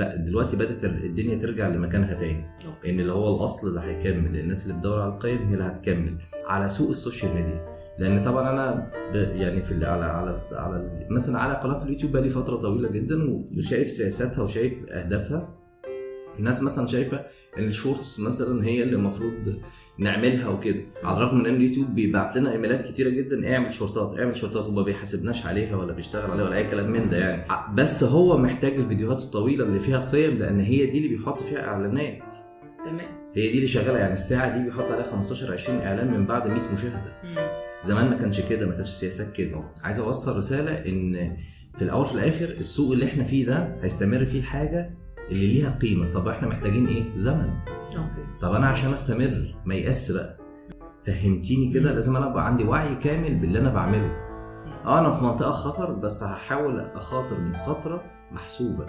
لا دلوقتي بدأت الدنيا ترجع لمكانها تاني، ان اللي هو الاصل اللي هيكمل، الناس اللي بتدور على القيم هي اللي هتكمل على سوق السوشيال ميديا. لان طبعا انا يعني في على مثلا على قناه اليوتيوب بقى لي فتره طويله جدا وشايف سياساتها وشايف اهدافها. الناس مثلا شايفه ان الشورتس مثلا هي اللي المفروض نعملها وكده، على الرغم من ان اليوتيوب بيبعت لنا ايميلات كتيره جدا اعمل شورتات وما بيحاسبناش عليها ولا بيشتغل عليها ولا اي كلام من ده يعني. بس هو محتاج الفيديوهات الطويله اللي فيها قيم، لان هي دي اللي بيحط فيها اعلانات. تمام. هي دي اللي شغاله يعني، الساعه دي بيحط عليها 15 20 اعلان من بعد 100 مشاهده. زمان ما كانش كده، ما كانش السياسات كده. عايز اوصل رساله ان في الاول في الاخر السوق اللي احنا فيه ده هيستمر فيه الحاجه اللي ليها قيمه. طب احنا محتاجين ايه؟ زمن. طب انا عشان استمر ما يقاس بقى، فهمتيني كده؟ لازم انا ابقى عندي وعي كامل باللي انا بعمله. انا في منطقه خطر، بس هحاول اخاطر مخاطره محسوبه.